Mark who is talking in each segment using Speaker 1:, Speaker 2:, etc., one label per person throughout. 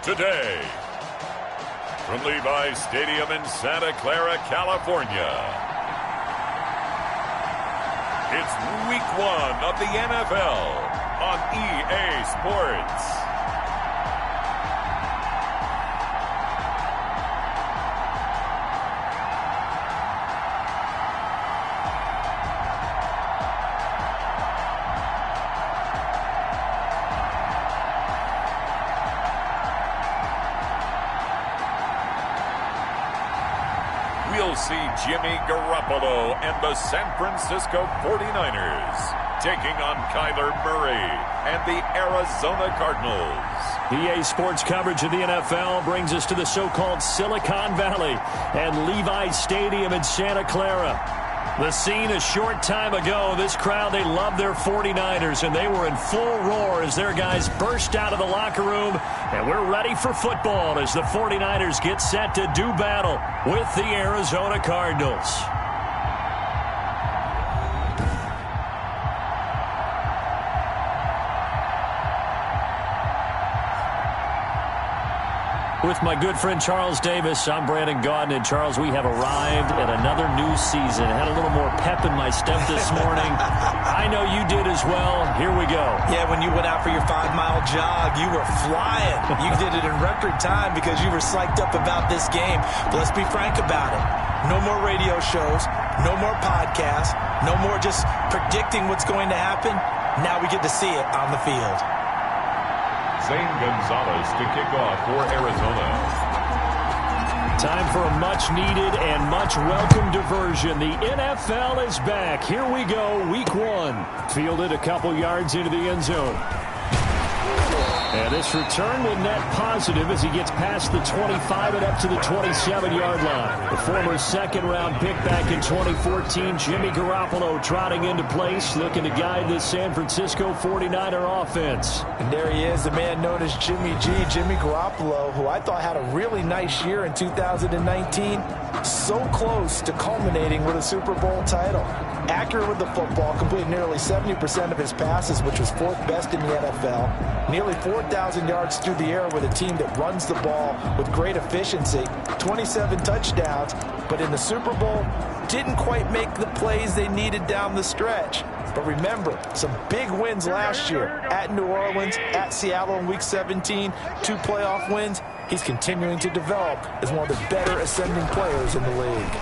Speaker 1: Today, from Levi's Stadium in Santa Clara, California, it's Week 1 of the NFL on EA Sports. We'll see Jimmy Garoppolo and the San Francisco 49ers taking on Kyler Murray and the Arizona Cardinals.
Speaker 2: EA Sports coverage of the NFL brings us to the so-called Silicon Valley and Levi's Stadium in Santa Clara. The scene a short time ago, this crowd, they love their 49ers, and they were in full roar as their guys burst out of the locker room. And we're ready for football as the 49ers get set to do battle with the Arizona Cardinals. With my good friend Charles Davis, I'm Brandon Gaudin. And Charles, we have arrived at another new season. Had a little more pep in my step this morning. I know you did as well. Here we go.
Speaker 3: Yeah, when you went out for your 5-mile jog, you were flying. You did it in record time because you were psyched up about this game. But let's be frank about it. No more radio shows, no more podcasts, no more just predicting what's going to happen. Now we get to see it on the field.
Speaker 1: Zane Gonzalez to kick off for Arizona.
Speaker 2: Time for a much-needed and much-welcome diversion. The NFL is back. Here we go, Week 1. Fielded a couple yards into the end zone. And this return will net positive as he gets past the 25 and up to the 27-yard line. The former second-round pick back in 2014, Jimmy Garoppolo trotting into place, looking to guide this San Francisco 49er offense.
Speaker 3: And there he is, the man known as Jimmy G, Jimmy Garoppolo, who I thought had a really nice year in 2019. So close to culminating with a Super Bowl title. Accurate with the football, completed nearly 70% of his passes, which was 4th best in the NFL. Nearly 4,000 yards through the air with a team that runs the ball with great efficiency. 27 touchdowns, but in the Super Bowl, didn't quite make the plays they needed down the stretch. But remember, some big wins last year. At New Orleans, at Seattle in Week 17, 2 playoff wins. He's continuing to develop as one of the better ascending players in the league.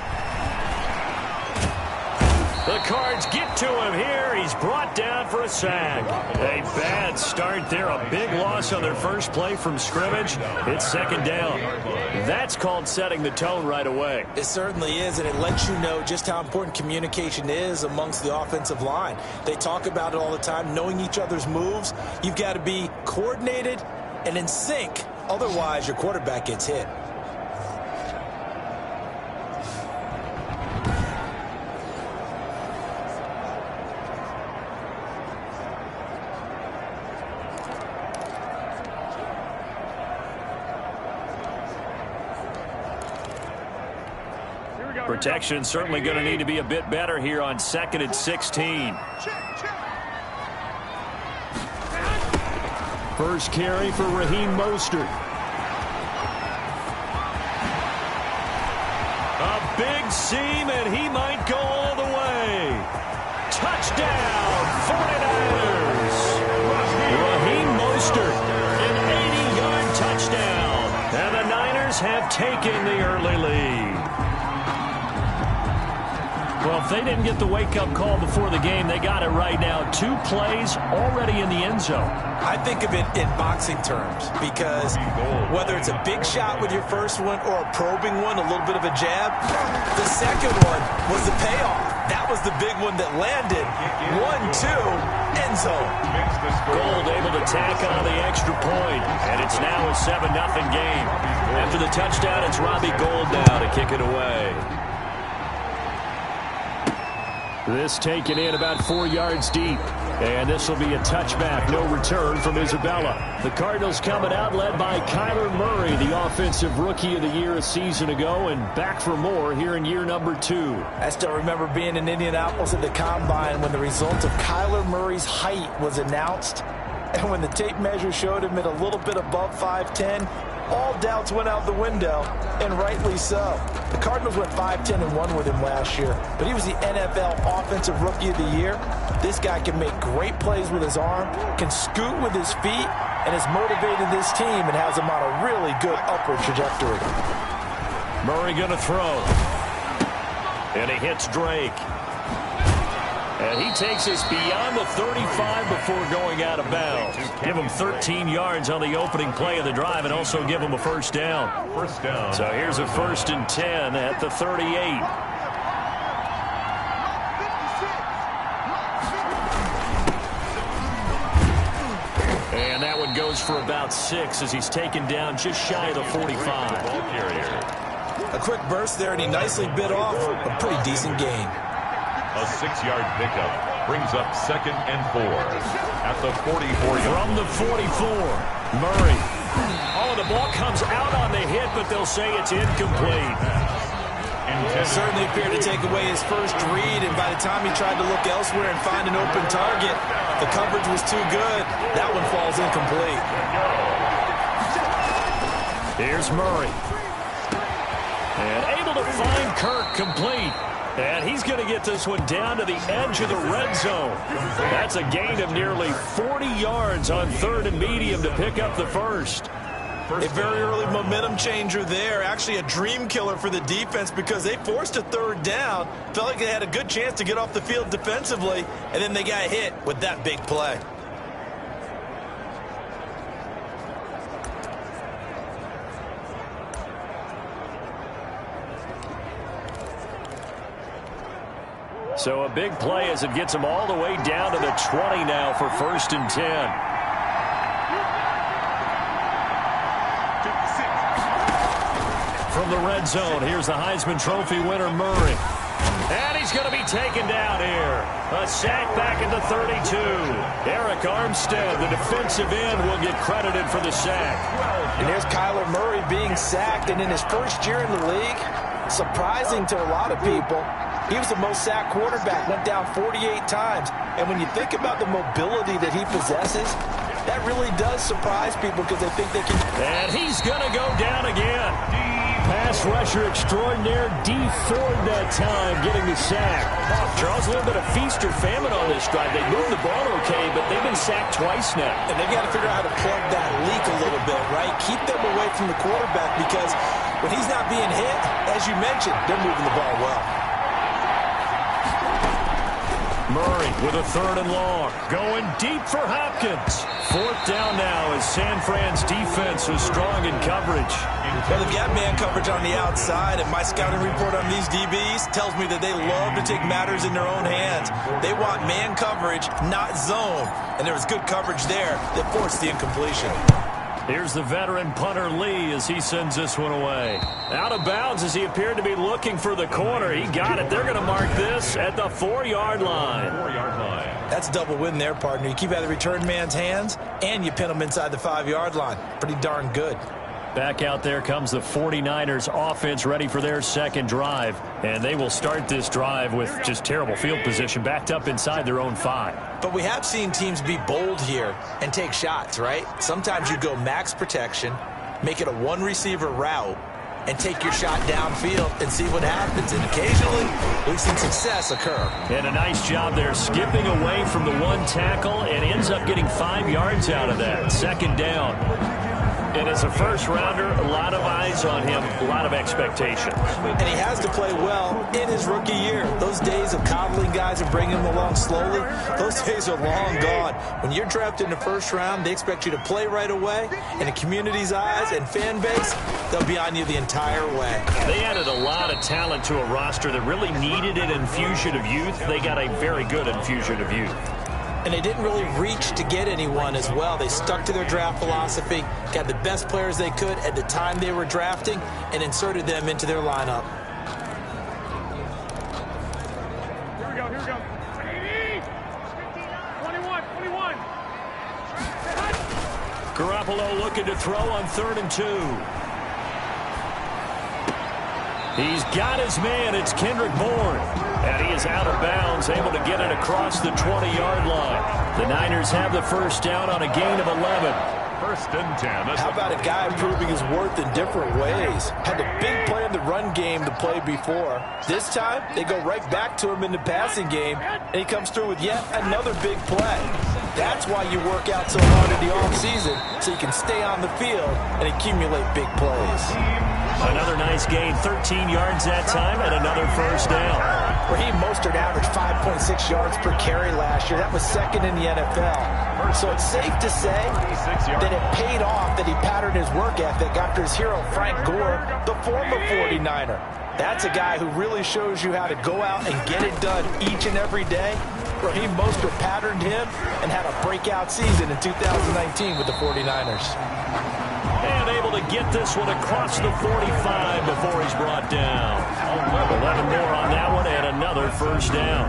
Speaker 2: The Cards get to him here. He's brought down for a sack. A bad start there. A big loss on their first play from scrimmage. It's second down. That's called setting the tone right away.
Speaker 3: It certainly is, and it lets you know just how important communication is amongst the offensive line. They talk about it all the time, knowing each other's moves. You've got to be coordinated and in sync. Otherwise, your quarterback gets hit.
Speaker 2: Protection certainly going to need to be a bit better here on 2nd and 16. First carry for Raheem Mostert. big seam, and he might go all the way. Touchdown, 49ers. Raheem Mostert, an 80-yard touchdown. And the Niners have taken the early lead. Well, if they didn't get the wake-up call before the game, they got it right now. 2 plays already in the end zone.
Speaker 3: I think of it in boxing terms because whether it's a big shot with your first one or a probing one, a little bit of a jab, the second one was the payoff. That was the big one that landed. 1-2, end zone.
Speaker 2: Gold able to tack on the extra point, and it's now a 7-0 game. After the touchdown, it's Robbie Gould now to kick it away. This taken in about 4 yards deep. And this will be a touchback. No return from Isabella. The Cardinals coming out led by Kyler Murray, the offensive rookie of the year a season ago, and back for more here in year number 2.
Speaker 3: I still remember being in Indianapolis at the Combine when the result of Kyler Murray's height was announced. And when the tape measure showed him at a little bit above 5'10", all doubts went out the window, and rightly so. The Cardinals went 5-10-1 with him last year, but he was the NFL Offensive Rookie of the Year. This guy can make great plays with his arm, can scoot with his feet, and has motivated this team and has them on a really good upward trajectory.
Speaker 2: Murray going to throw. And he hits Drake. And he takes us beyond the 35 before going out of bounds. Give him 13 yards on the opening play of the drive and also give him a first down. So here's a 1st and 10 at the 38. And that one goes for about 6 as he's taken down just shy of the 45.
Speaker 3: A quick burst there, and he nicely bit off a pretty decent gain.
Speaker 1: A 6-yard pickup brings up 2nd and 4 at the 44-yard.
Speaker 2: From the 44, Murray. Oh, the ball comes out on the hit, but they'll say it's incomplete.
Speaker 3: Certainly appeared to take away his first read, and by the time he tried to look elsewhere and find an open target, the coverage was too good. That one falls incomplete.
Speaker 2: Here's Murray. And able to find Kirk complete. And he's going to get this one down to the edge of the red zone. That's a gain of nearly 40 yards on 3rd and medium to pick up the first.
Speaker 3: A very early momentum changer there. Actually a dream killer for the defense because they forced a 3rd down. Felt like they had a good chance to get off the field defensively, and then they got hit with that big play.
Speaker 2: So a big play as it gets them all the way down to the 20 now for 1st and 10. From the red zone, here's the Heisman Trophy winner, Murray. And he's going to be taken down here. A sack back at the 32. Eric Armstead, the defensive end, will get credited for the sack.
Speaker 3: And here's Kyler Murray being sacked, and in his first year in the league, surprising to a lot of people, he was the most sacked quarterback, went down 48 times. And when you think about the mobility that he possesses, that really does surprise people because they think they can.
Speaker 2: And he's going to go down again. Pass rusher extraordinaire, D. Ford that time getting the sack. Charles, a little bit of feast or famine on this drive. They moved the ball okay, but they've been sacked twice now.
Speaker 3: And they've got to figure out how to plug that leak a little bit, right? Keep them away from the quarterback because when he's not being hit, as you mentioned, they're moving the ball well.
Speaker 2: Murray with a 3rd and long. Going deep for Hopkins. 4th down now as San Fran's defense was strong in coverage.
Speaker 3: Well, they've got man coverage on the outside, and my scouting report on these DBs tells me that they love to take matters in their own hands. They want man coverage, not zone. And there was good coverage there that forced the incompletion.
Speaker 2: Here's the veteran punter Lee as he sends this one away. Out of bounds as he appeared to be looking for the corner. He got it. They're going to mark this at the 4-yard line.
Speaker 1: 4-yard line.
Speaker 3: That's a double win there, partner. You keep out of the return man's hands, and you pin him inside the 5-yard line. Pretty darn good.
Speaker 2: Back out there comes the 49ers offense ready for their 2nd drive. And they will start this drive with just terrible field position backed up inside their own 5.
Speaker 3: But we have seen teams be bold here and take shots, right? Sometimes you go max protection, make it a 1-receiver route, and take your shot downfield and see what happens. And occasionally, we've seen success occur.
Speaker 2: And a nice job there skipping away from the one tackle and ends up getting 5 yards out of that. Second down. And as a first-rounder, a lot of eyes on him, a lot of expectations.
Speaker 3: And he has to play well in his rookie year. Those days of coddling guys and bringing them along slowly, those days are long gone. When you're drafted in the first round, they expect you to play right away. And the community's eyes and fan base, they'll be on you the entire way.
Speaker 2: They added a lot of talent to a roster that really needed an infusion of youth. They got a very good infusion of youth.
Speaker 3: And they didn't really reach to get anyone as well. They stuck to their draft philosophy, got the best players they could at the time they were drafting, and inserted them into their lineup.
Speaker 4: Here we go. 21.
Speaker 2: Garoppolo looking to throw on 3rd and 2. He's got his man. It's Kendrick Bourne. And he is out of bounds, able to get it across the 20-yard line. The Niners have the first down on a gain of 11.
Speaker 1: 1st and 10.
Speaker 3: How about a guy proving his worth in different ways? Had the big play in the run game to play before. This time, they go right back to him in the passing game, and he comes through with yet another big play. That's why you work out so hard in the offseason, so you can stay on the field and accumulate big plays.
Speaker 2: Another nice gain, 13 yards that time, and another first down.
Speaker 3: Raheem Mostert averaged 5.6 yards per carry last year. That was 2nd in the NFL. So it's safe to say that it paid off that he patterned his work ethic after his hero Frank Gore, the former 49er. That's a guy who really shows you how to go out and get it done each and every day. Raheem Mostert patterned him and had a breakout season in 2019 with the 49ers.
Speaker 2: And able to get this one across the 45 before he's brought down. 11 more on that one and another first down.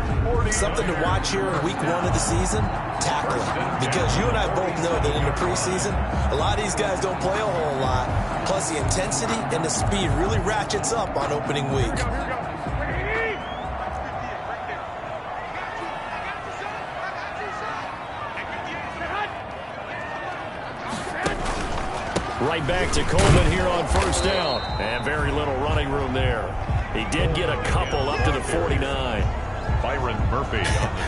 Speaker 3: Something to watch here in week 1 of the season, tackling. Because you and I both know that in the preseason, a lot of these guys don't play a whole lot. Plus the intensity and the speed really ratchets up on opening week.
Speaker 2: Right back to Coleman here on first down. And very little running room there. He did get a couple up to the 49.
Speaker 1: Byron Murphy.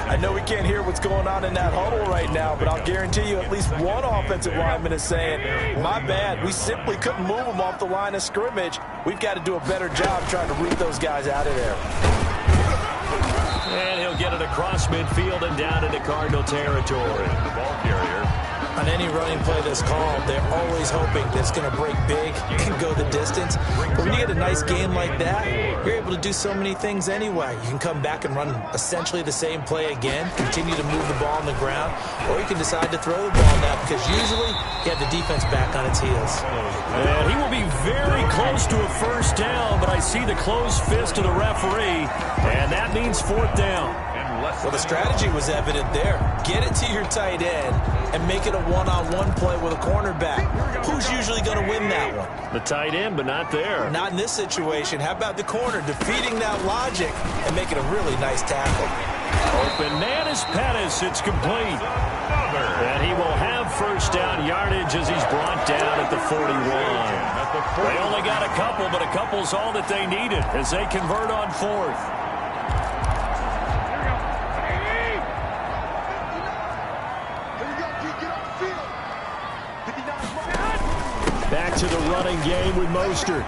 Speaker 3: I know we can't hear what's going on in that huddle right now, but I'll guarantee you at least one offensive lineman is saying, my bad, we simply couldn't move them off the line of scrimmage. We've got to do a better job trying to root those guys out of there.
Speaker 2: And he'll get it across midfield and down into Cardinal territory.
Speaker 1: The ball carrier.
Speaker 3: On any running play that's called, they're always hoping that it's going to break big and go the distance. But when you get a nice game like that, you're able to do so many things anyway. You can come back and run essentially the same play again, continue to move the ball on the ground, or you can decide to throw the ball now because usually you have the defense back on its heels.
Speaker 2: And he will be very close to a first down, but I see the closed fist of the referee, and that means 4th down.
Speaker 3: Well, the strategy was evident there. Get it to your tight end and make it a one-on-one play with a cornerback. Who's usually going to win that one?
Speaker 2: The tight end, but not there.
Speaker 3: Not in this situation. How about the corner defeating that logic and making a really nice tackle?
Speaker 2: Open man is Pettis. It's complete. And he will have first down yardage as he's brought down at the 41. They only got a couple, but a couple's all that they needed as they convert on 4th. Back to the running game with Mostert.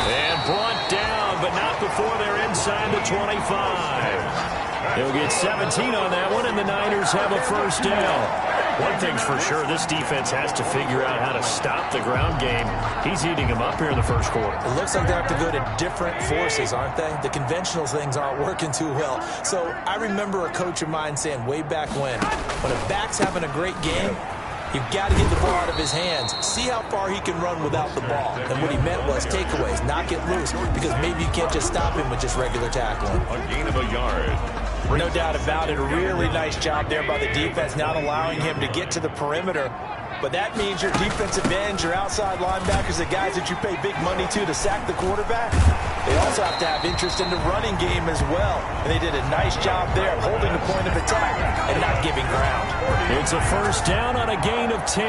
Speaker 2: And brought down, but not before they're inside the 25. He'll get 17 on that one, and the Niners have a first down. One thing's for sure, this defense has to figure out how to stop the ground game. He's eating them up here in the first quarter.
Speaker 3: It looks like they have to go to different forces, aren't they? The conventional things aren't working too well. So I remember a coach of mine saying way back when a back's having a great game, you've got to get the ball out of his hands. See how far he can run without the ball. And what he meant was takeaways, not get loose, because maybe you can't just stop him with just regular tackling.
Speaker 1: A gain of a yard.
Speaker 3: No doubt about it. A really nice job there by the defense, not allowing him to get to the perimeter. But that means your defensive ends, your outside linebackers, the guys that you pay big money to sack the quarterback, they also have to have interest in the running game as well. And they did a nice job there of holding the point of attack and not giving ground.
Speaker 2: It's a first down on a gain of 10.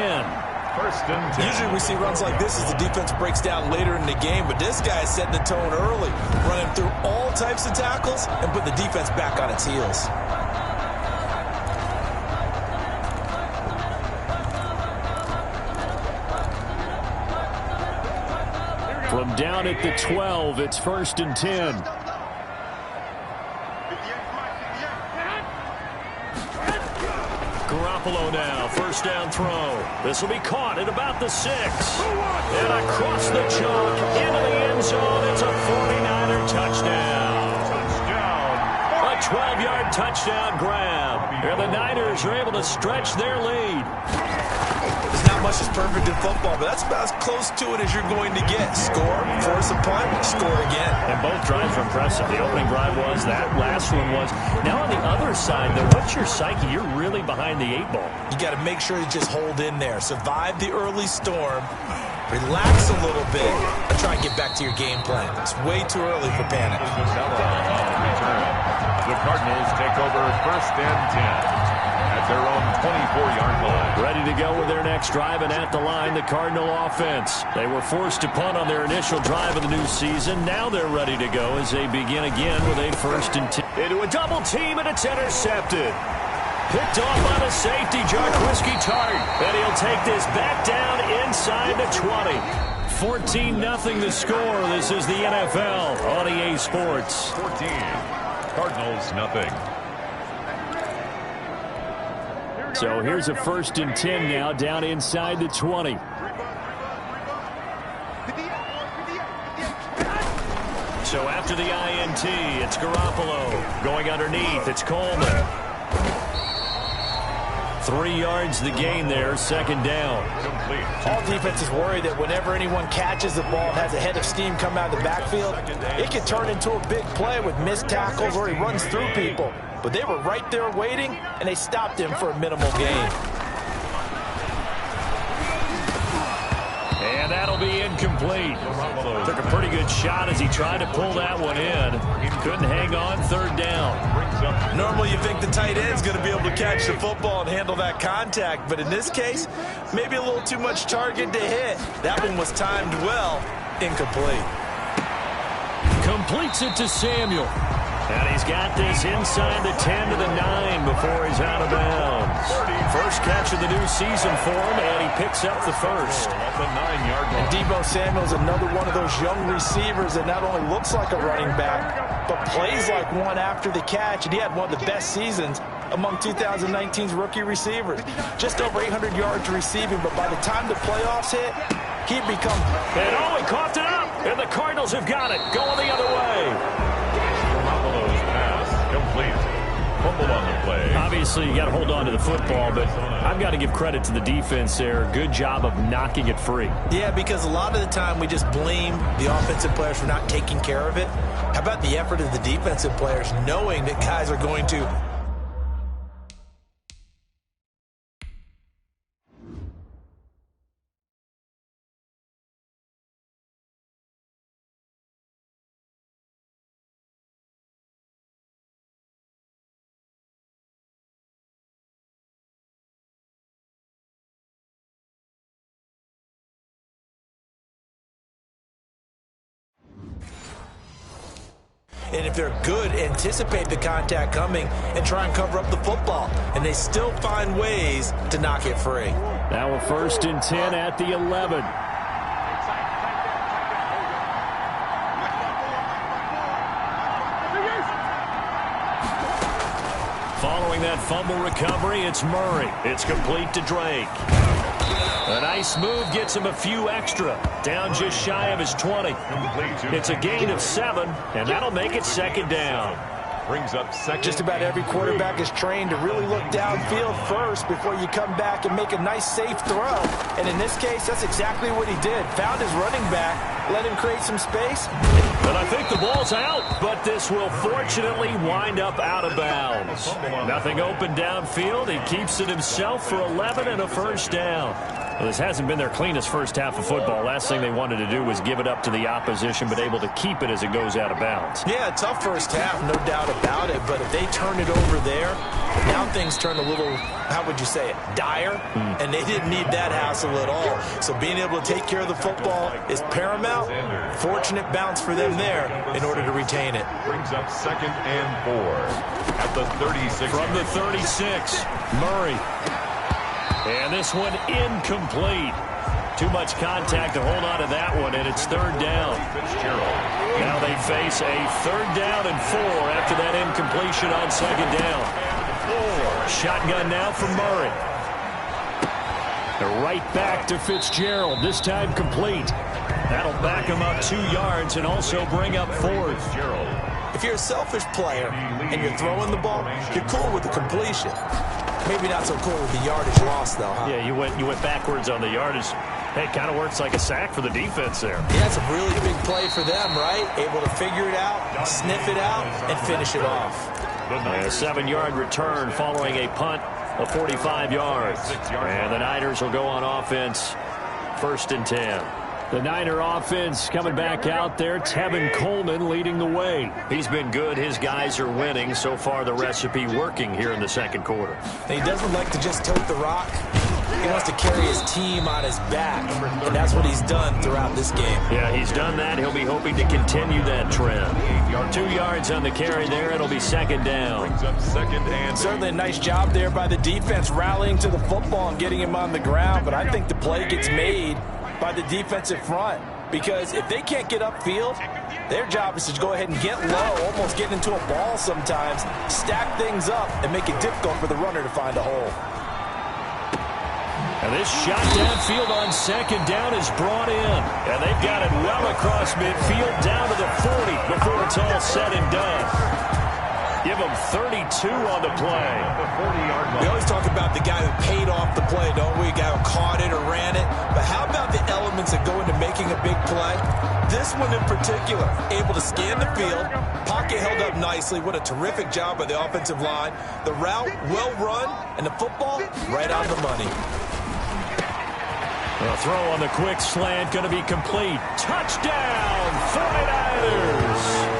Speaker 1: First and 10.
Speaker 3: Usually we see runs like this as the defense breaks down later in the game, but this guy is setting the tone early, running through all types of tackles and put the defense back on its heels.
Speaker 2: From down at the 12, it's first and 10. Garoppolo now, first down throw. This will be caught at about the 6. And across the chalk, into the end zone. It's a 49er touchdown. A 12-yard touchdown grab. And the Niners are able to stretch their lead.
Speaker 3: There's not much that's perfect in football, but that's about as close to it as you're going to get. Score, force a punt, score again.
Speaker 2: And both drives were impressive. The opening drive was, that last one was. Now on the other side, though, what's your psyche? You're really behind the 8 ball.
Speaker 3: You got to make sure you just hold in there. Survive the early storm. Relax a little bit and try and get back to your game plan. It's way too early for panic.
Speaker 1: The Cardinals take over first and 10 at their own 24-yard line.
Speaker 2: Ready to go with their next drive, and at the line, the Cardinal offense. They were forced to punt on their initial drive of the new season. Now they're ready to go as they begin again with a first and 10. Into a double team, and it's intercepted. Picked off by the safety, Jarquiski Tart. And he'll take this back down inside the 20. 14-0 the score. This is the NFL on EA Sports.
Speaker 1: 14. Cardinals, nothing.
Speaker 2: So here's a first and 10 now, down inside the 20. So after the INT, it's Garoppolo. Going underneath, it's Coleman. 3 yards the gain there, second down.
Speaker 3: All defenses worry that whenever anyone catches the ball and has a head of steam come out of the backfield, it can turn into a big play with missed tackles or he runs through people. But they were right there waiting, and they stopped him for a minimal gain.
Speaker 2: And that'll be incomplete. Took a pretty good shot as he tried to pull that one in. He couldn't hang on, third down.
Speaker 3: Normally you think the tight end's going to be able to catch the football and handle that contact, but in this case, maybe a little too much target to hit. That one was timed well, incomplete.
Speaker 2: Completes it to Samuel. And he's got this inside the 10 to the 9 before he's out of bounds. First catch of the new season for him, and he picks up the first.
Speaker 1: At the 9-yard line.
Speaker 3: And Deebo Samuel's another one of those young receivers that not only looks like a running back, but plays like one after the catch. And he had one of the best seasons among 2019's rookie receivers. Just over 800 yards receiving, but by the time the playoffs hit, he'd become...
Speaker 2: And oh, he coughed it up, and the Cardinals have got it, going the other way.
Speaker 1: Garoppolo's pass complete. Fumbled on the play.
Speaker 2: Obviously, you got to hold on to the football, but I've got to give credit to the defense there. Good job of knocking it free.
Speaker 3: Yeah, because a lot of the time we just blame the offensive players for not taking care of it. How about the effort of the defensive players knowing that guys are going to... And if they're good, anticipate the contact coming and try and cover up the football. And they still find ways to knock it free.
Speaker 2: Now a first and 10 at the 11. Following that fumble recovery, it's Murray. It's complete to Drake. A nice move gets him a few extra. Down just shy of his 20. It's a gain of 7, and that'll make it second down.
Speaker 1: Brings up second.
Speaker 3: Just about every quarterback is trained to really look downfield first before you come back and make a nice, safe throw. And in this case, that's exactly what he did. Found his running back, let him create some space.
Speaker 2: And I think the ball's out, but this will fortunately wind up out of bounds. Nothing open downfield. He keeps it himself for 11 and a first down. Well, this hasn't been their cleanest first half of football. Last thing they wanted to do was give it up to the opposition, but able to keep it as it goes out of bounds.
Speaker 3: Yeah, tough first half, no doubt about it. But if they turn it over there, now things turn a little, how would you say it, dire? And they didn't need that hassle at all. So being able to take care of the football is paramount. Fortunate bounce for them there in order to retain it.
Speaker 1: Brings up 2nd and 4 at the 36.
Speaker 2: From the 36, Murray. And this one incomplete. Too much contact to hold on to that one, and it's 3rd down. Now they face a 3rd down and 4 after that incompletion on 2nd down. Shotgun now from Murray. They're right back to Fitzgerald, this time complete. That'll back him up 2 yards and also bring up 4th.
Speaker 3: If you're a selfish player and you're throwing the ball, you're cool with the completion. Maybe not so cool with the yardage loss, though, huh?
Speaker 2: Yeah, you went backwards on the yardage. Hey, it kind of works like a sack for the defense there.
Speaker 3: Yeah, it's a really big play for them, right? Able to figure it out, sniff it out, and finish it off.
Speaker 2: A 7-yard return following a punt of 45 yards. And the Niners will go on offense, 1st and 10. The Niner offense coming back out there. Tevin Coleman leading the way. He's been good. His guys are winning. So far, the recipe working here in the 2nd quarter.
Speaker 3: He doesn't like to just tote the rock. He wants to carry his team on his back, and that's what he's done throughout this game.
Speaker 2: Yeah, he's done that. He'll be hoping to continue that trend. 2 yards on the carry there. It'll be 2nd down.
Speaker 1: Brings up 2nd and
Speaker 3: certainly a nice job there by the defense rallying to the football and getting him on the ground, but I think the play gets made by the defensive front, because if they can't get upfield, their job is to go ahead and get low, almost get into a ball sometimes, stack things up, and make it difficult for the runner to find a hole.
Speaker 2: And this shot downfield on 2nd down is brought in, and they've got it well across midfield down to the 40 before it's all said and done. Give them 32 on the play.
Speaker 3: We always talk about the guy who paid off the play, don't we? A guy who caught it or ran it. But how about the elements that go into making a big play? This one in particular, able to scan the field, pocket held up nicely. What a terrific job by the offensive line. The route, well run, and the football, right on the money.
Speaker 2: A throw on the quick slant, going to be complete. Touchdown, 49ers!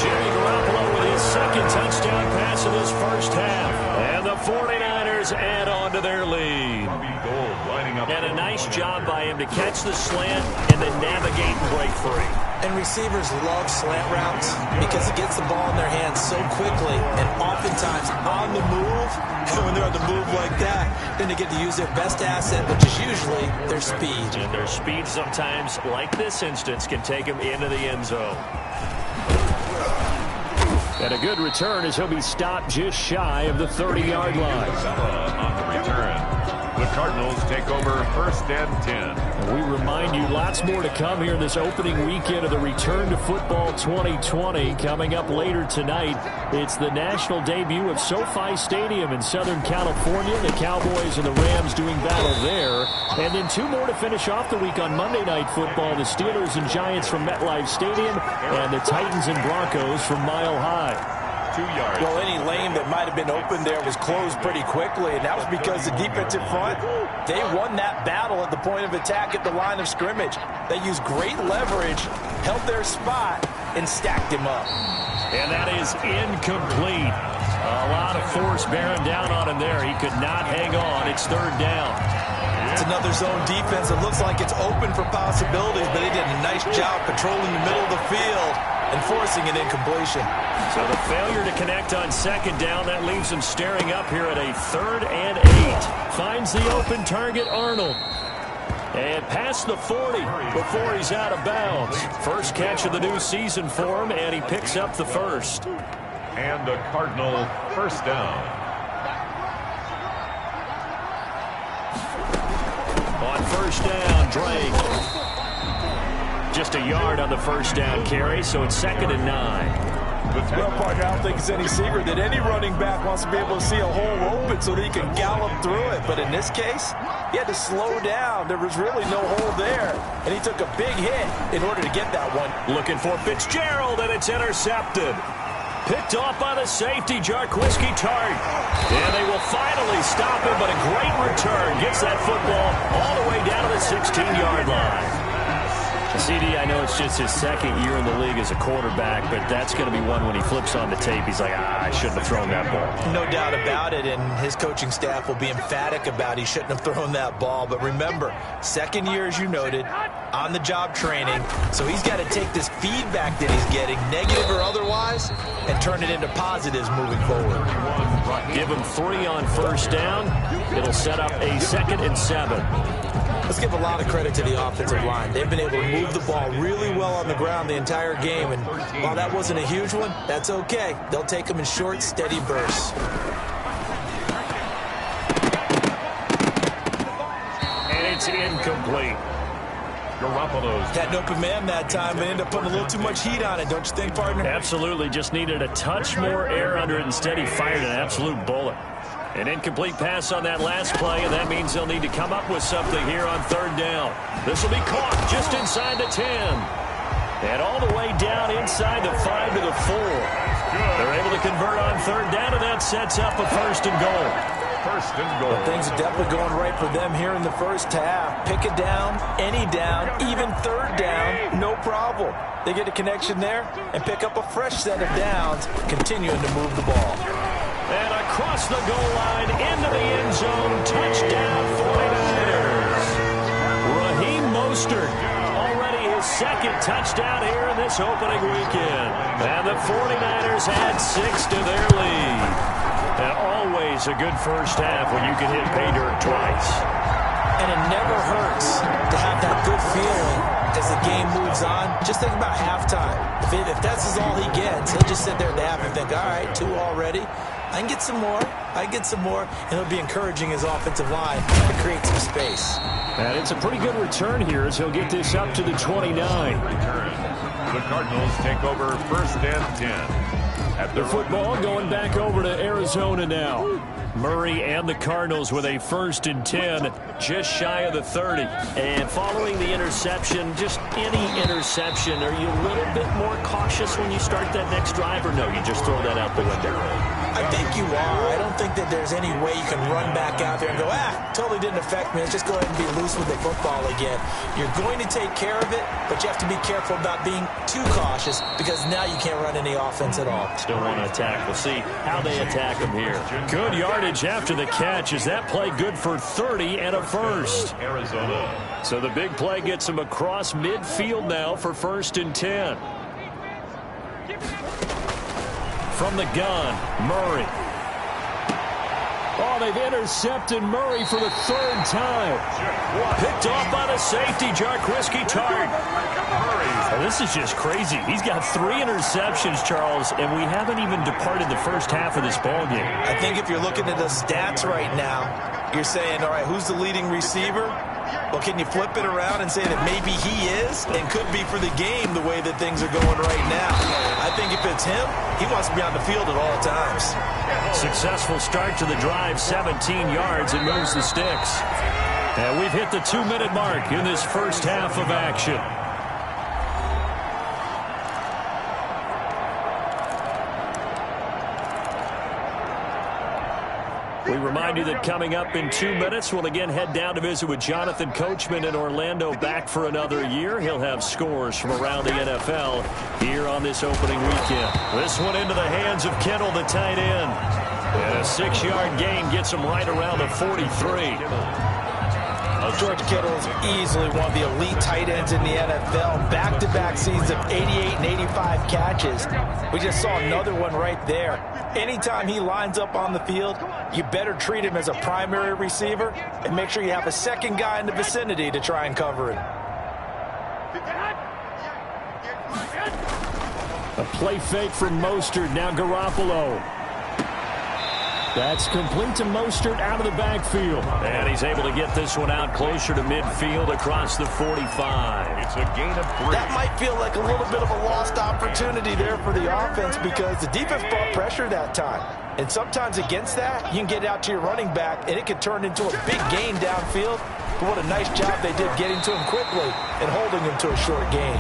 Speaker 2: Jimmy Garoppolo with his 2nd touchdown pass of this first half. And the 49ers add on to their lead. And a nice job by him to catch the slant and then navigate and break free.
Speaker 3: And receivers love slant routes because it gets the ball in their hands so quickly and oftentimes on the move. And when they're on the move like that, then they get to use their best asset, which is usually their speed.
Speaker 2: And their speed sometimes, like this instance, can take them into the end zone. And a good return as he'll be stopped just shy of the 30-yard line.
Speaker 1: On the return. The Cardinals take over 1st and 10.
Speaker 2: And we remind you, lots more to come here in this opening weekend of the Return to Football 2020. Coming up later tonight, it's the national debut of SoFi Stadium in Southern California. The Cowboys and the Rams doing battle there. And then 2 more to finish off the week on Monday Night Football. The Steelers and Giants from MetLife Stadium and the Titans and Broncos from Mile High.
Speaker 1: 2 yards.
Speaker 3: Well, any lane that might have been open there was closed pretty quickly, and that was because the defensive front, they won that battle at the point of attack at the line of scrimmage. They used great leverage, held their spot, and stacked him up.
Speaker 2: And that is incomplete. A lot of force bearing down on him there. He could not hang on. It's 3rd down.
Speaker 3: It's another zone defense. It looks like it's open for possibilities, but they did a nice job patrolling the middle of the field and forcing an incompletion.
Speaker 2: So the failure to connect on 2nd down, that leaves him staring up here at a 3rd and 8. Finds the open target, Arnold. And past the 40 before he's out of bounds. First catch of the new season for him, and he picks up the 1st.
Speaker 1: And a Cardinal 1st down.
Speaker 2: On 1st down, Drake. Just a yard on the 1st down carry, so it's 2nd and 9.
Speaker 3: Well, partner, I don't think it's any secret that any running back wants to be able to see a hole open so that he can gallop through it. But in this case, he had to slow down. There was really no hole there, and he took a big hit in order to get that one.
Speaker 2: Looking for Fitzgerald, and it's intercepted. Picked off by the safety, Jarquiski Tart. And they will finally stop him, but a great return. Gets that football all the way down to the 16-yard line. CD, I know it's just his second year in the league as a quarterback, but that's going to be one when he flips on the tape. He's like, I shouldn't have thrown that ball.
Speaker 3: No doubt about it, and his coaching staff will be emphatic about he shouldn't have thrown that ball. But remember, second year, as you noted, on-the-job training, so he's got to take this feedback that he's getting, negative or otherwise, and turn it into positives moving forward.
Speaker 2: Give him 3 on first down. It'll set up a 2nd and 7.
Speaker 3: Let's give a lot of credit to the offensive line. They've been able to move the ball really well on the ground the entire game, and while that wasn't a huge one, that's okay. They'll take them in short, steady bursts.
Speaker 2: And it's incomplete.
Speaker 1: Garoppolo's
Speaker 3: Had an open man that time, but ended up putting a little too much heat on it, don't you think, partner?
Speaker 2: Absolutely. Just needed a touch more air under it. Instead, he fired an absolute bullet. An incomplete pass on that last play, and that means they'll need to come up with something here on 3rd down. This will be caught just inside the 10. And all the way down inside the 5 to the 4. They're able to convert on 3rd down, and that sets up a 1st and goal.
Speaker 1: 1st and goal.
Speaker 3: Well, things are definitely going right for them here in the first half. Pick a down, any down, even 3rd down, no problem. They get a connection there and pick up a fresh set of downs, continuing to move the ball.
Speaker 2: And across the goal line, into the end zone, touchdown 49ers. Raheem Mostert, already his 2nd touchdown here in this opening weekend. And the 49ers add 6 to their lead. And always a good first half when you can hit pay dirt twice.
Speaker 3: And it never hurts to have that good feeling as the game moves on. Just think about halftime. If that's all he gets, he'll just sit there at the half and think, all right, 2 already. I can get some more. I can get some more. And it'll be encouraging his offensive line to create some space.
Speaker 2: And it's a pretty good return here as he'll get this up to the 29.
Speaker 1: The Cardinals take over 1st and 10.
Speaker 2: The football going back over to Arizona now. Murray and the Cardinals with a 1st and 10, just shy of the 30. And following the interception, just any interception, are you a little bit more cautious when you start that next drive, or no, you just throw that out the window?
Speaker 3: I think you are. I don't think that there's any way you can run back out there and go, totally didn't affect me. Let's just go ahead and be loose with the football again. You're going to take care of it, but you have to be careful about being too cautious because now you can't run any offense at all.
Speaker 2: Still want to attack. We'll see how they attack him here. Good yardage after the catch. Is that play good for 30 and a 1st?
Speaker 1: Arizona.
Speaker 2: So the big play gets him across midfield now for 1st and 10. From the gun, Murray. Oh, they've intercepted Murray for the 3rd time. Picked off by the safety, Jarquiski Tart. Oh, this is just crazy. He's got 3 interceptions, Charles, and we haven't even departed the first half of this ballgame.
Speaker 3: I think if you're looking at the stats right now, you're saying, all right, who's the leading receiver? Well, can you flip it around and say that maybe he is and could be for the game the way that things are going right now? I think if it's him, he wants to be on the field at all times.
Speaker 2: Successful start to the drive, 17 yards, and moves the sticks. And we've hit the 2-minute mark in this first half of action. We remind you that coming up in 2 minutes, we'll again head down to visit with Jonathan Coachman in Orlando, back for another year. He'll have scores from around the NFL here on this opening weekend. This one into the hands of Kittle, the tight end. And a 6-yard gain gets him right around the 43.
Speaker 3: George Kittle is easily one of the elite tight ends in the NFL. Back-to-back seasons of 88 and 85 catches. We just saw another one right there. Anytime he lines up on the field, you better treat him as a primary receiver and make sure you have a second guy in the vicinity to try and cover him.
Speaker 2: A play fake from Mostert, now Garoppolo. That's complete to Mostert out of the backfield. And he's able to get this one out closer to midfield across the 45.
Speaker 1: It's a gain of 3.
Speaker 3: That might feel like a little bit of a lost opportunity there for the offense because the defense brought pressure that time. And sometimes against that, you can get out to your running back, and it could turn into a big gain downfield. but what a nice job they did getting to him quickly and holding him to a short gain.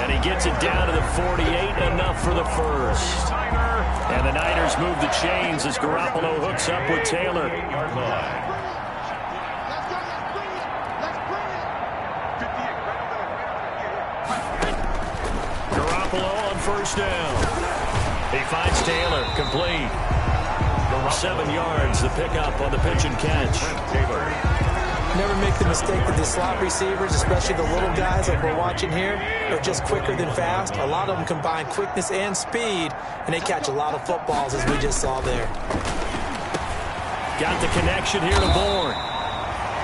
Speaker 2: And he gets it down to the 48, enough for the first. And the Niners move the chains as Garoppolo hooks up with Taylor. Garoppolo on first down. He finds Taylor, complete. 7 yards, the pickup on the pitch and catch.
Speaker 3: Never make the mistake that the slot receivers, especially the little guys like we're watching here, are just quicker than fast. A lot of them combine quickness and speed, and they catch a lot of footballs, as we just saw there.
Speaker 2: Got the connection here to Bourne.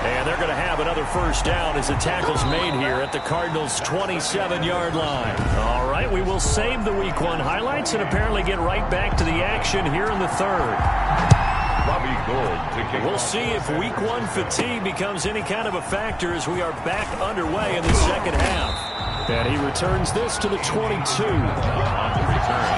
Speaker 2: And they're going to have another first down as the tackle's made here at the Cardinals' 27-yard line. All right, we will save the Week 1 highlights and apparently get right back to the action here in the third. We'll see if Week 1 fatigue becomes any kind of a factor as we are back underway in the second half. And he returns this to the 22.
Speaker 1: On the return,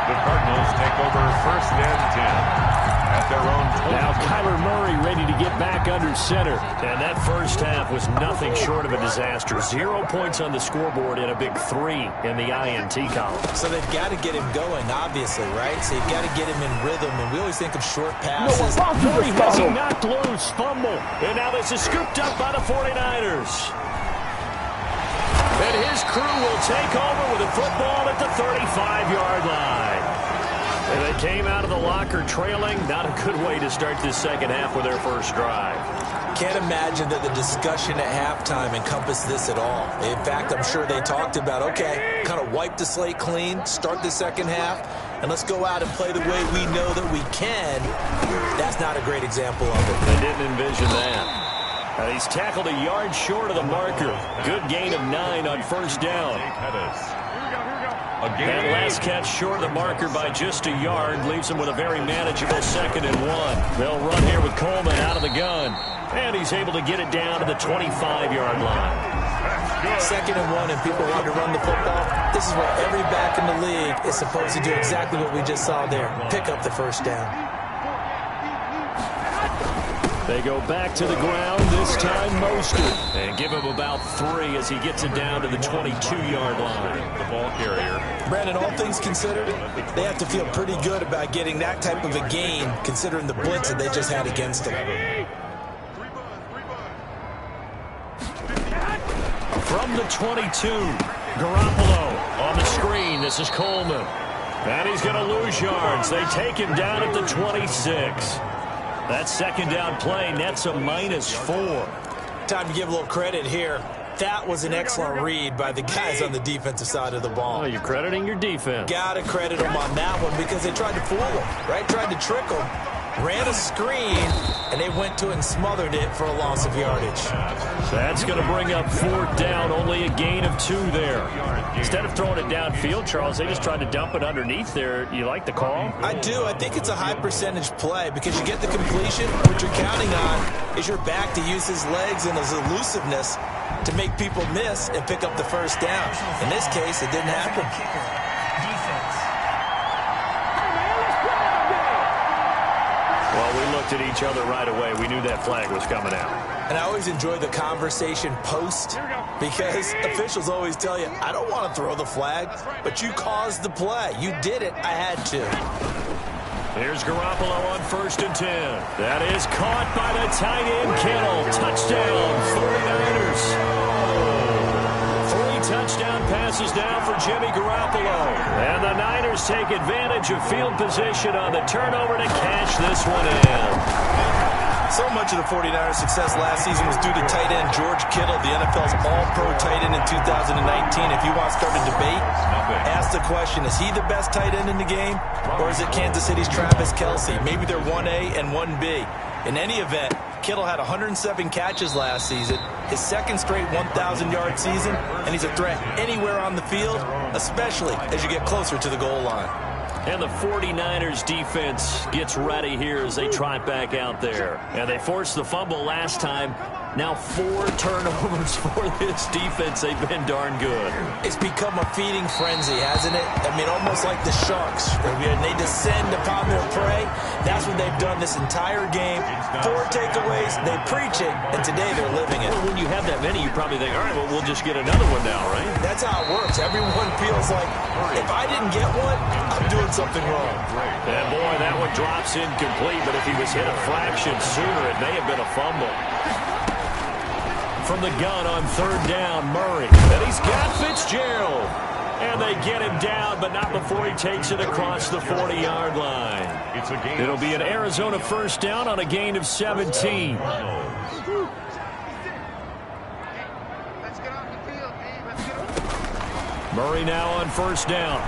Speaker 1: the Cardinals take over first and 10. At their own 22.
Speaker 2: Now Kyler Murray ready to get back under center. And that first half was nothing short of a disaster. 0 points on the scoreboard and a big 3 in the INT column.
Speaker 3: So they've got to get him going, obviously, right? So you've got to get him in rhythm, and we always think of short passes.
Speaker 2: Murray has him knocked loose, fumble. And now this is scooped up by the 49ers. And his crew will take over with a football at the 35-yard line. And they came out of the locker trailing. Not a good way to start this second half with their first drive.
Speaker 3: Can't imagine that the discussion at halftime encompassed this at all. In fact, I'm sure they talked about, okay, kind of wipe the slate clean, start the second half, and let's go out and play the way we know that we can. That's not a great example of it.
Speaker 2: They didn't envision that. And he's tackled a yard short of the marker. Good gain of 9 on first down. And last catch short of the marker by just a yard leaves him with a very manageable 2nd and 1. They'll run here with Coleman out of the gun. And he's able to get it down to the 25-yard line.
Speaker 3: 2nd and 1 and people want to run the football. This is where every back in the league is supposed to do exactly what we just saw there. Pick up the first down.
Speaker 2: They go back to the ground, this time Mostert. And give him about 3 as he gets it down to the 22-yard line.
Speaker 1: The ball carrier.
Speaker 3: Brandon, all things considered, they have to feel pretty good about getting that type of a gain, considering the blitz that they just had against them.
Speaker 2: From the 22, Garoppolo on the screen. This is Coleman. And he's going to lose yards. They take him down at the 26. That second down play nets a -4.
Speaker 3: Time to give a little credit here. That was an excellent read by the guys on the defensive side of the ball.
Speaker 2: Oh, you're crediting your defense.
Speaker 3: Got to credit them on that one because they tried to fool him, right? Tried to trick him. Ran a screen, and they went to it and smothered it for a loss of yardage.
Speaker 2: That's going to bring up 4th down, only a gain of 2 there. Instead of throwing it downfield, Charles, they just tried to dump it underneath there. You like the call?
Speaker 3: I do. I think it's a high percentage play because you get the completion. What you're counting on is your back to use his legs and his elusiveness to make people miss and pick up the first down. In this case, it didn't happen.
Speaker 2: Well, we looked at each other right away. We knew that flag was coming out.
Speaker 3: And I always enjoy the conversation post because officials always tell you, I don't want to throw the flag, but you caused the play. You did it. I had to.
Speaker 2: Here's Garoppolo on 1st and 10. That is caught by the tight end, Kittle. Touchdown, 49ers. 3 touchdown passes now for Jimmy Garoppolo. And the Niners take advantage of field position on the turnover to cash this one in.
Speaker 3: So much of the 49ers' success last season was due to tight end George Kittle, the NFL's all-pro tight end in 2019. If you want to start a debate, ask the question, is he the best tight end in the game? Or is it Kansas City's Travis Kelce? Maybe they're 1A and 1B. In any event, Kittle had 107 catches last season, his 2nd straight 1,000-yard season, and he's a threat anywhere on the field, especially as you get closer to the goal line.
Speaker 2: And the 49ers defense gets ready here as they trot back out there. And they forced the fumble last time. Now 4 turnovers for this defense. They've been darn good.
Speaker 3: It's become a feeding frenzy, hasn't it? I mean, almost like the sharks. When they descend upon their prey, that's what they've done this entire game. 4 takeaways, they preach it, and today they're living it.
Speaker 2: Well, when you have that many, you probably think, all right, well, we'll just get another one now, right?
Speaker 3: That's how it works. Everyone feels like, if I didn't get one, I'm doing something wrong.
Speaker 2: And boy, that one drops incomplete, but if he was hit a fraction sooner, it may have been a fumble. From the gun on 3rd down, Murray. And he's got Fitzgerald. And they get him down, but not before he takes it across the 40-yard line. It'll be an Arizona 1st down on a gain of 17. Murray now on 1st down.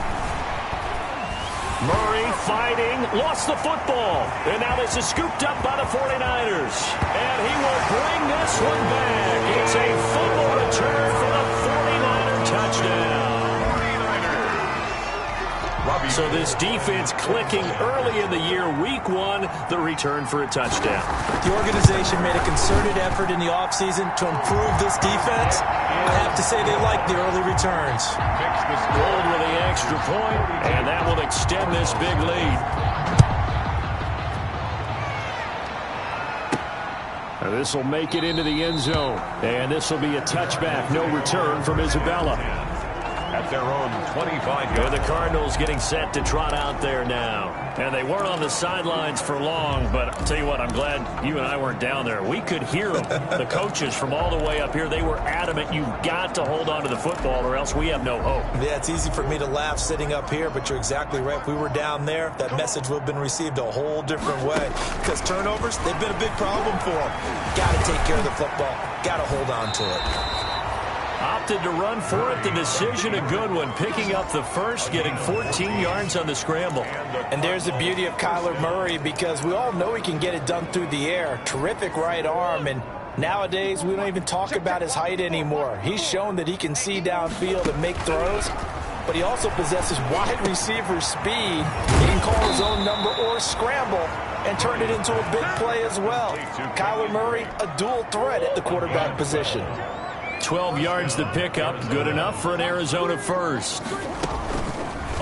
Speaker 2: Murray fighting, lost the football. And now this is scooped up by the 49ers. And he will bring this one back. It's a fumble return for the 49er touchdown. So this defense clicking early in the year. Week 1, the return for a touchdown.
Speaker 3: The organization made a concerted effort in the offseason to improve this defense. I have to say they like the early returns.
Speaker 2: Gold with the extra point, and that will extend this big lead. This will make it into the end zone, and this will be a touchback. No return from Isabella.
Speaker 1: At their own 25.
Speaker 2: And the Cardinals getting set to trot out there now. And they weren't on the sidelines for long, but I'll tell you what, I'm glad you and I weren't down there. We could hear them. The coaches from all the way up here, they were adamant, you've got to hold on to the football or else we have no hope.
Speaker 3: Yeah, it's easy for me to laugh sitting up here, but you're exactly right. If we were down there, that message would have been received a whole different way. Because turnovers, they've been a big problem for them. Got to take care of the football. Got to hold on to it.
Speaker 2: Opted to run for it. The decision a good one. Picking up the first, getting 14 yards on the scramble.
Speaker 3: And there's the beauty of Kyler Murray because we all know he can get it done through the air. Terrific right arm. And nowadays, we don't even talk about his height anymore. He's shown that he can see downfield and make throws. But he also possesses wide receiver speed. He can call his own number or scramble and turn it into a big play as well. Kyler Murray, a dual threat at the quarterback position.
Speaker 2: 12 yards the pickup, good enough for an Arizona first.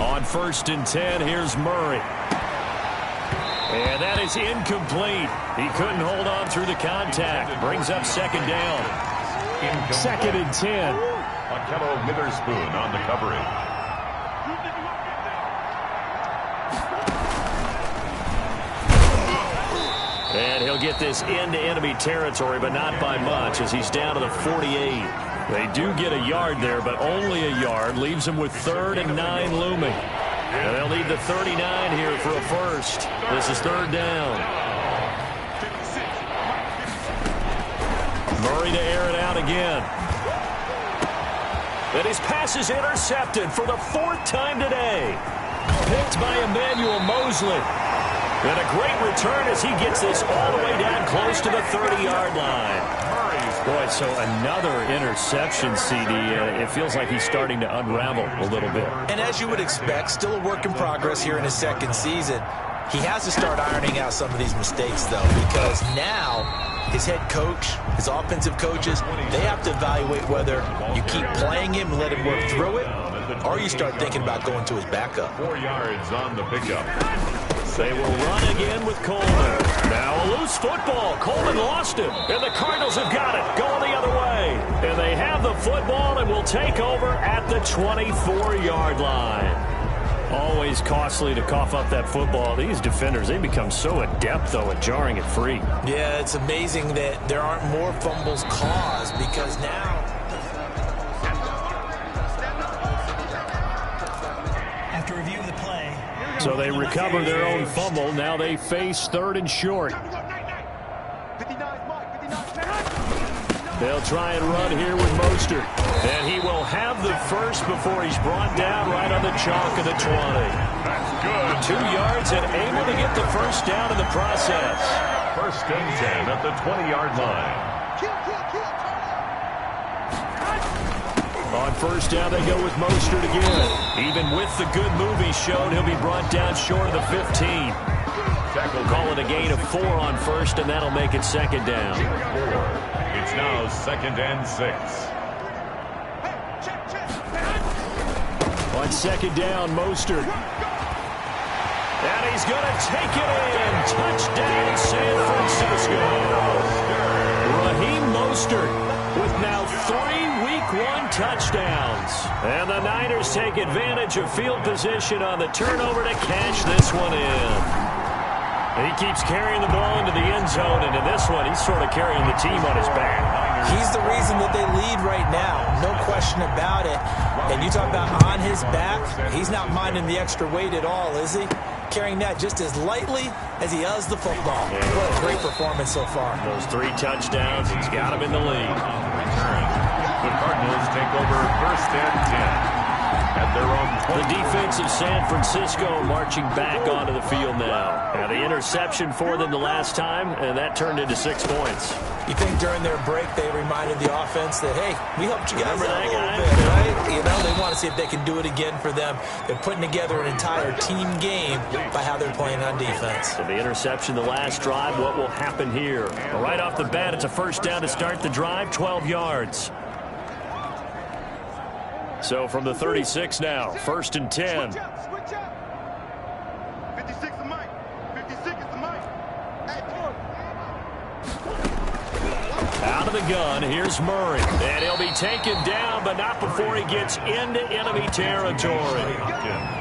Speaker 2: On 1st and 10, here's Murray. And that is incomplete. He couldn't hold on through the contact. Brings up 2nd down. 2nd and 10.
Speaker 1: Akello Witherspoon on the coverage.
Speaker 2: And he'll get this into enemy territory, but not by much as he's down to the 48. They do get a yard there, but only a yard. Leaves them with 3rd and 9 looming. And they'll need the 39 here for a first. This is 3rd down. Murray to air it out again. And his pass is intercepted for the 4th time today. Picked by Emmanuel Mosley. And a great return as he gets this all the way down close to the 30-yard line. Boy, so another interception, CD. It feels like he's starting to unravel a little bit.
Speaker 3: And as you would expect, still a work in progress here in his 2nd season. He has to start ironing out some of these mistakes, though, because now his head coach, his offensive coaches, they have to evaluate whether you keep playing him and let him work through it, or you start thinking about going to his backup.
Speaker 1: 4 yards on the pickup.
Speaker 2: They will run again with Coleman. Now a loose football. Coleman lost it. And the Cardinals have got it. Going the other way. And they have the football and will take over at the 24-yard line. Always costly to cough up that football. These defenders, they become so adept, though, at jarring it free.
Speaker 3: Yeah, it's amazing that there aren't more fumbles caused because now...
Speaker 5: After review of the play...
Speaker 2: So they recover their own fumble. Now they face 3rd and short. They'll try and run here with Mostert. And he will have the first before he's brought down right on the chalk of the 20.
Speaker 1: That's good.
Speaker 2: 2 yards and able to get the first down in the process.
Speaker 1: 1st and 10 at the 20-yard line.
Speaker 2: On 1st down, they go with Mostert again. Even with the good move he's shown, he'll be brought down short of the 15. We'll call it a gain of 4 on 1st, and that'll make it 2nd down.
Speaker 1: It's now 2nd and 6.
Speaker 2: On 2nd down, Mostert. And he's going to take it in. Touchdown, San Francisco. Raheem Mostert with now 3 Week 1 touchdowns. And the Niners take advantage of field position on the turnover to cash this one in. He keeps carrying the ball into the end zone, and in this one, he's sort of carrying the team on his back.
Speaker 3: He's the reason that they lead right now, no question about it. And you talk about on his back, he's not minding the extra weight at all, is he? Carrying that just as lightly as he does the football. What a great performance so far.
Speaker 2: Those 3 touchdowns, he's got him in the lead.
Speaker 1: The Cardinals take over 1st and 10. At their own
Speaker 2: the defense of San Francisco marching back onto the field now. Now the interception for them the last time, and that turned into 6 points.
Speaker 3: You think during their break they reminded the offense that, hey, we helped you guys out a little
Speaker 2: guy?
Speaker 3: bit, right? You know, they want to see if they can do it again for them. They're putting together an entire team game by how they're playing on defense.
Speaker 2: So the interception the last drive, what will happen here? Well, right off the bat, it's a 1st down to start the drive, 12 yards. So from the 36 now, 1st and 10.
Speaker 4: Switch up. 56 is Mike. 56 is Mike.
Speaker 2: Out of the gun, here's Murray. And he'll be taken down, but not before he gets into enemy territory.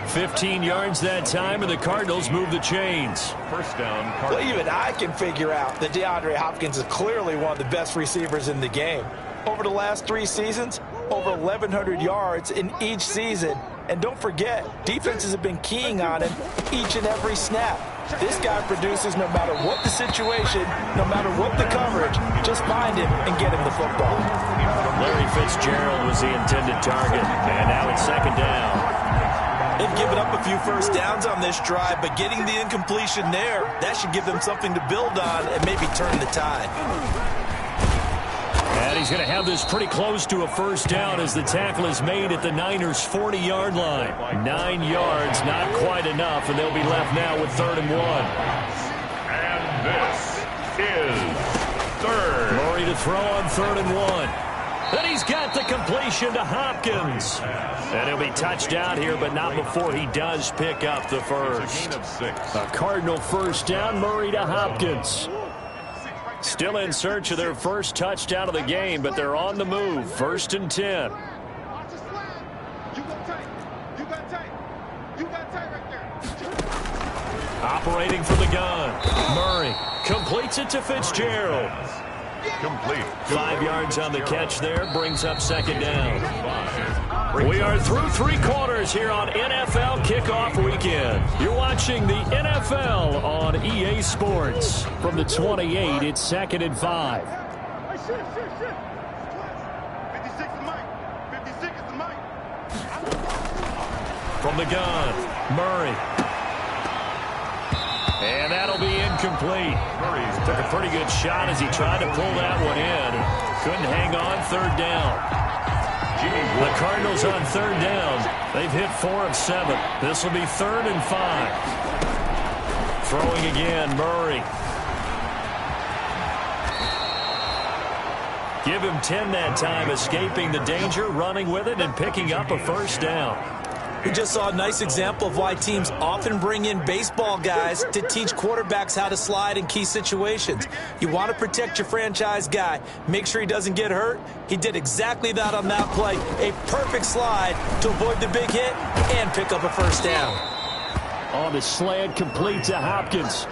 Speaker 2: 15 yards that time, and the Cardinals move the chains.
Speaker 1: 1st down,
Speaker 3: Well,
Speaker 1: Cardinals.
Speaker 3: even I can figure out that DeAndre Hopkins is clearly one of the best receivers in the game. Over the last 3 seasons, over 1,100 yards in each season. And don't forget, defenses have been keying on him each and every snap. This guy produces no matter what the situation, no matter what the coverage. Just find him and get him the football.
Speaker 2: Larry Fitzgerald was the intended target. And now it's 2nd down.
Speaker 3: They've given up a few 1st downs on this drive, but getting the incompletion there, that should give them something to build on and maybe turn the tide.
Speaker 2: And he's going to have this pretty close to a 1st down as the tackle is made at the Niners' 40-yard line. 9 yards, not quite enough, and they'll be left now with 3rd and 1.
Speaker 1: And this is 3rd.
Speaker 2: Murray to throw on 3rd and 1. Then he's got the completion to Hopkins. And he'll be touched out here, but not before he does pick up the 1st.
Speaker 1: Of 6.
Speaker 2: A Cardinal 1st down, Murray to Hopkins. Still in search of their 1st touchdown of the game, but they're on the move. 1st and 10. Operating from the gun. Murray completes it to Fitzgerald.
Speaker 1: Complete.
Speaker 2: 5 yards on the catch there, brings up 2nd down. We are through 3 quarters here on NFL Kickoff Weekend. You're watching the NFL on EA Sports. From the 28, it's 2nd and 5.
Speaker 4: 56 is Mike. 56 is Mike.
Speaker 2: From the gun, Murray. And that'll be incomplete. Murray took a pretty good shot as he tried to pull that one in. Couldn't hang on, 3rd down. The Cardinals on 3rd down. They've hit 4 of 7. This will be 3rd and 5. Throwing again, Murray. Give him 10 that time, escaping the danger, running with it, and picking up a 1st down.
Speaker 3: We just saw a nice example of why teams often bring in baseball guys to teach quarterbacks how to slide in key situations. You want to protect your franchise guy. Make sure he doesn't get hurt. He did exactly that on that play. A perfect slide to avoid the big hit and pick up a 1st down.
Speaker 2: On the slant, complete to Hopkins.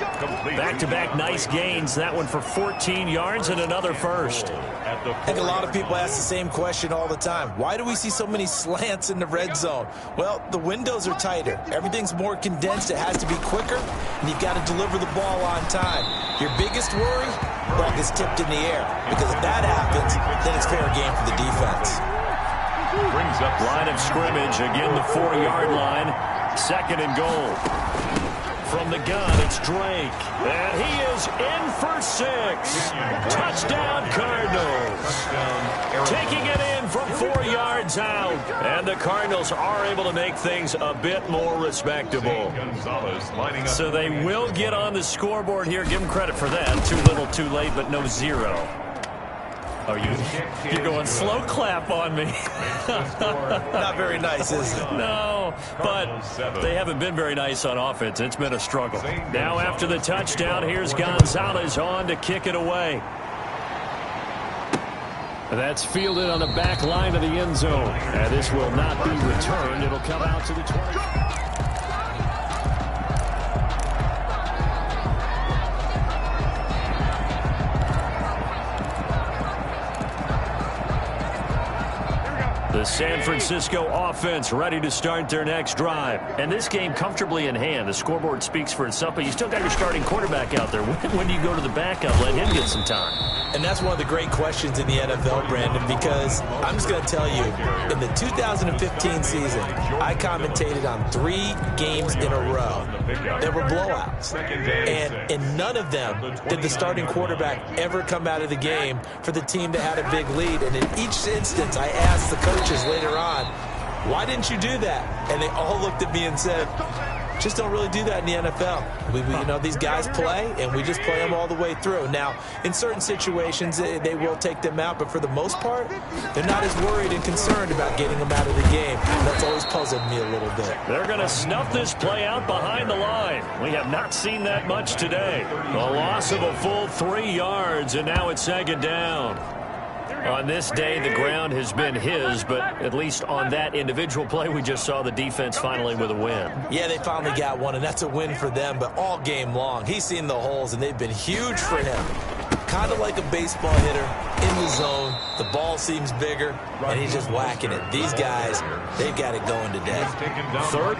Speaker 2: Back-to-back nice gains. That one for 14 yards and another 1st.
Speaker 3: I think a lot of people ask the same question all the time. Why do we see so many slants in the red zone? Well, the windows are tighter. Everything's more condensed. It has to be quicker, and you've got to deliver the ball on time. Your biggest worry? Ball gets tipped in the air. Because if that happens, then it's fair game for the defense.
Speaker 2: Brings up line of scrimmage. Again, the 4-yard line. 2nd and goal. From the gun, it's Drake. And he is in for 6. Touchdown, Cardinals. Taking it in from 4 yards out. And the Cardinals are able to make things a bit more respectable. So they will get on the scoreboard here. Give them credit for that. Too little, too late, but no 0. Oh, you're going slow clap on me.
Speaker 3: Not very nice, is it?
Speaker 2: No, but they haven't been very nice on offense. It's been a struggle. Now after the touchdown, here's Gonzalez on to kick it away. That's fielded on the back line of the end zone. And this will not be returned. It'll come out to the 20. The San Francisco offense ready to start their next drive. And this game comfortably in hand. The scoreboard speaks for itself, but you still got your starting quarterback out there. When do you go to the backup? Let him get some time.
Speaker 3: And that's one of the great questions in the NFL, Brandon, because I'm just going to tell you, in the 2015 season, I commentated on 3 games in a row. There were blowouts. And in none of them did the starting quarterback ever come out of the game for the team that had a big lead. And in each instance, I asked the coaches later on, why didn't you do that? And they all looked at me and said, just don't really do that in the NFL. You know, these guys play, and we just play them all the way through. Now, in certain situations, they will take them out, but for the most part, they're not as worried and concerned about getting them out of the game. That's always puzzled me a little bit.
Speaker 2: They're going to snuff this play out behind the line. We have not seen that much today. A loss of a full 3 yards, and now it's second down. On this day, the ground has been his, but at least on that individual play, we just saw the defense finally with a win.
Speaker 3: Yeah, they finally got one, and that's a win for them, but all game long, he's seen the holes, and they've been huge for him. Kind of like a baseball hitter in the zone. The ball seems bigger, and he's just whacking it. These guys, they've got it going today.
Speaker 2: Third.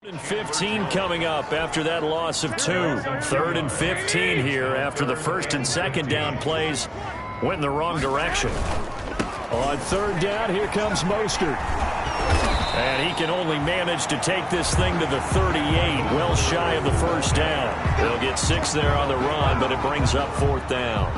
Speaker 2: And 15 coming up after that loss of 2. 3rd and 15 here after the first and second down plays went in the wrong direction. On 3rd down, here comes Mostert. And he can only manage to take this thing to the 38, well shy of the first down. They'll get 6 there on the run, but it brings up 4th down.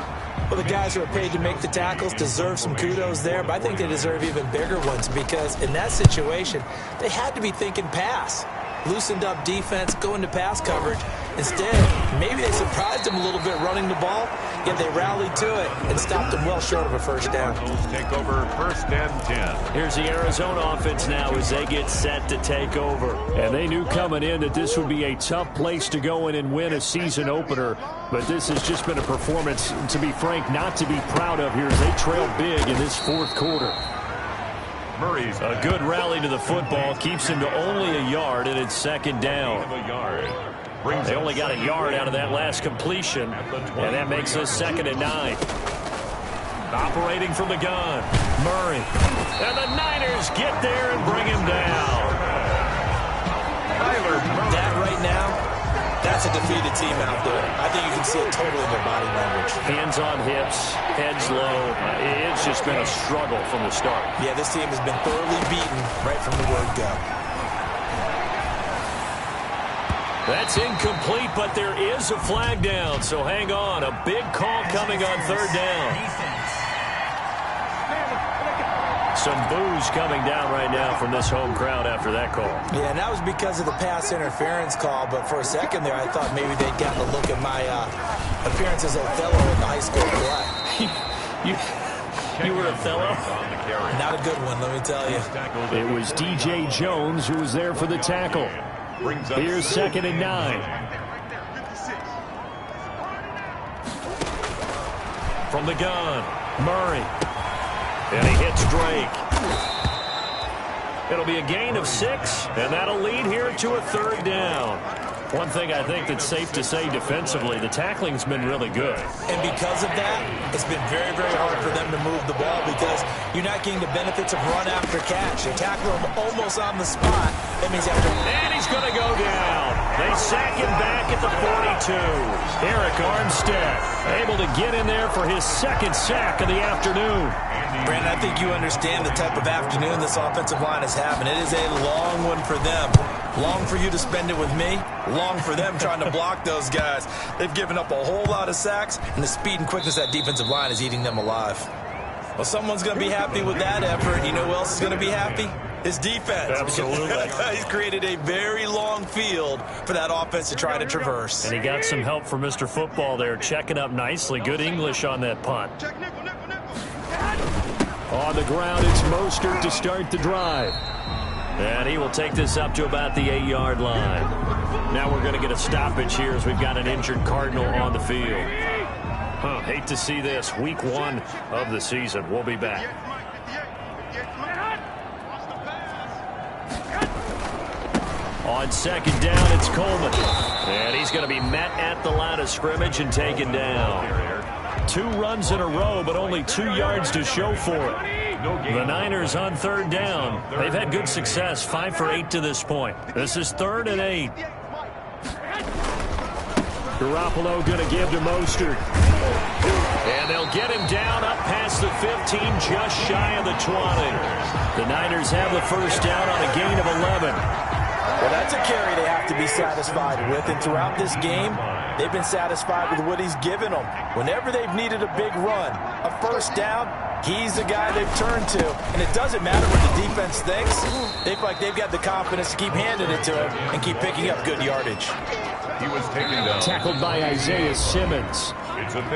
Speaker 3: Well, the guys who are paid to make the tackles deserve some kudos there, but I think they deserve even bigger ones because in that situation, they had to be thinking pass. Loosened up defense, going to pass coverage. Instead, maybe they surprised him a little bit running the ball, yet they rallied to it and stopped him well short of a first down.
Speaker 1: Take over 1st and 10.
Speaker 2: Here's the Arizona offense now as they get set to take over. And they knew coming in that this would be a tough place to go in and win a season opener. But this has just been a performance, to be frank, not to be proud of here as they trail big in this 4th quarter. A good rally to the football keeps him to only a yard, and it's 2nd down. They only got a yard out of that last completion, and that makes us 2nd and 9. Operating from the gun, Murray. And the Niners get there and bring him down.
Speaker 3: That right now, that's a defeated team out there. I think you can see it totally in their body language.
Speaker 2: Hands on hips, heads low. It's just been a struggle from the start.
Speaker 3: Yeah, this team has been thoroughly beaten right from the word go.
Speaker 2: That's incomplete, but there is a flag down, so hang on. A big call coming on 3rd down. Some boos coming down right now from this home crowd after that call.
Speaker 3: Yeah, and that was because of the pass interference call, but for a second there I thought maybe they'd gotten a look at my appearance as Othello in the high school play.
Speaker 2: You were Othello?
Speaker 3: Not a good one, let me tell you.
Speaker 2: It was DJ Jones who was there for the tackle. Here's 2nd and 9. From the gun, Murray. And he hits Drake. It'll be a gain of 6, and that'll lead here to a 3rd down. One thing I think that's safe to say defensively, the tackling's been really good.
Speaker 3: And because of that, it's been very, very hard for them to move the ball because you're not getting the benefits of run after catch. You tackle him almost on the spot. That means after...
Speaker 2: And he's going to go down. They sack him back at the 42. Eric Armstead able to get in there for his 2nd sack of the afternoon.
Speaker 3: Brandon, I think you understand the type of afternoon this offensive line is having. It is a long one for them. Long for you to spend it with me. Long for them trying to block those guys. They've given up a whole lot of sacks, and the speed and quickness of that defensive line is eating them alive. Well, someone's going to be happy with that effort. You know who else is going to be happy? His defense.
Speaker 2: Absolutely.
Speaker 3: He's created a very long field for that offense to try to traverse.
Speaker 2: And he got some help from Mr. Football there, checking up nicely. Good English on that punt.
Speaker 4: Check nickel, nickel, nickel.
Speaker 2: On the ground, it's Mostert to start the drive. And he will take this up to about the 8-yard line. Now we're going to get a stoppage here as we've got an injured Cardinal on the field. Hate to see this. Week 1 of the season. We'll be back.
Speaker 4: 58 Mike.
Speaker 2: On second down, it's Coleman. And he's going to be met at the line of scrimmage and taken down. 2 runs in a row, but only 2 yards to show for it. The Niners on third down. They've had good success, 5 for 8 to this point. This is 3rd and 8. Garoppolo going to give to Mostert. And they'll get him down up past the 15, just shy of the 20. The Niners have the first down on a gain of 11.
Speaker 3: Well, that's a carry they have to be satisfied with. And throughout this game, they've been satisfied with what he's given them. Whenever they've needed a big run, a first down, he's the guy they've turned to. And it doesn't matter what the defense thinks. They feel like they've got the confidence to keep handing it to him and keep picking up good yardage.
Speaker 1: He was taken down.
Speaker 2: Tackled by Isaiah Simmons.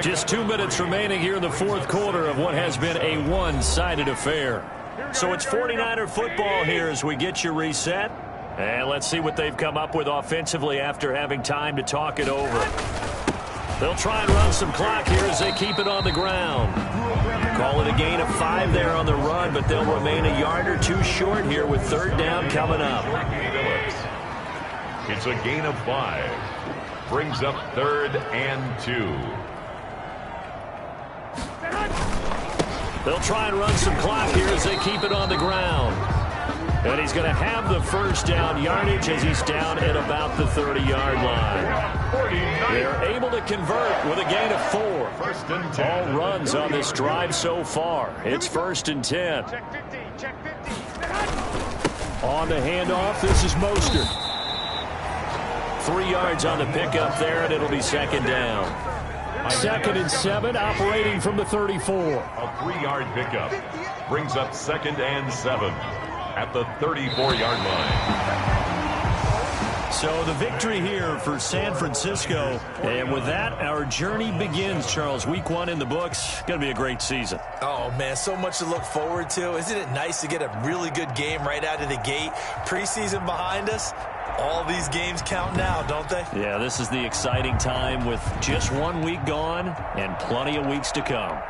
Speaker 2: Just 2 minutes remaining here in the 4th quarter of what has been a one-sided affair. So it's 49er football here as we get you reset. And let's see what they've come up with offensively after having time to talk it over. They'll try and run some clock here as they keep it on the ground. Call it a gain of 5 there on the run, but they'll remain a yard or 2 short here with third down coming up.
Speaker 1: It's a gain of 5. Brings up 3rd and 2.
Speaker 2: They'll try and run some clock here as they keep it on the ground. And he's going to have the first down yardage as he's down at about the 30-yard line. They're able to convert with a gain of 4.
Speaker 1: First and 10.
Speaker 2: All runs on this drive so far. It's 1st and 10.
Speaker 4: Check 50, check 50.
Speaker 2: On the handoff, this is Mostert. 3 yards on the pickup there, and it'll be 2nd down. 2nd and 7, operating from the 34.
Speaker 1: A 3-yard pickup. Brings up 2nd and 7. At the 34-yard line.
Speaker 2: So the victory here for San Francisco. And with that, our journey begins, Charles. Week 1 in the books. Going to be a great season.
Speaker 3: Oh, man, so much to look forward to. Isn't it nice to get a really good game right out of the gate? Preseason behind us. All these games count now, don't they?
Speaker 2: Yeah, this is the exciting time with just 1 week gone and plenty of weeks to come.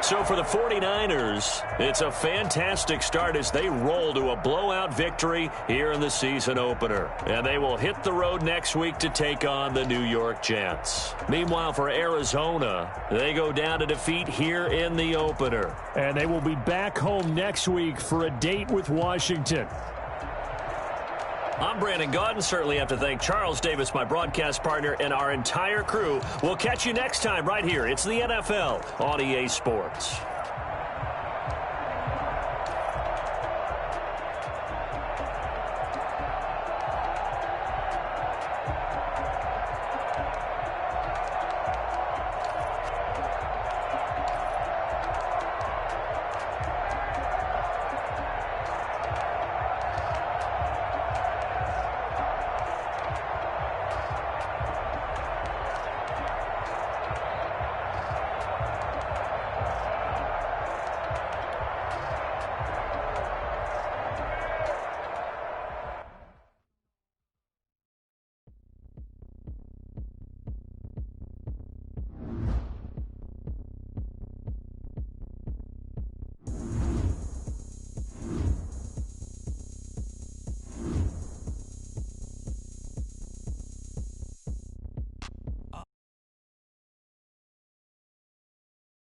Speaker 2: So for the 49ers, it's a fantastic start as they roll to a blowout victory here in the season opener. And they will hit the road next week to take on the New York Jets. Meanwhile, for Arizona, they go down to defeat here in the opener. And they will be back home next week for a date with Washington. I'm Brandon Gaudin. Certainly have to thank Charles Davis, my broadcast partner, and our entire crew. We'll catch you next time right here. It's the NFL on EA Sports.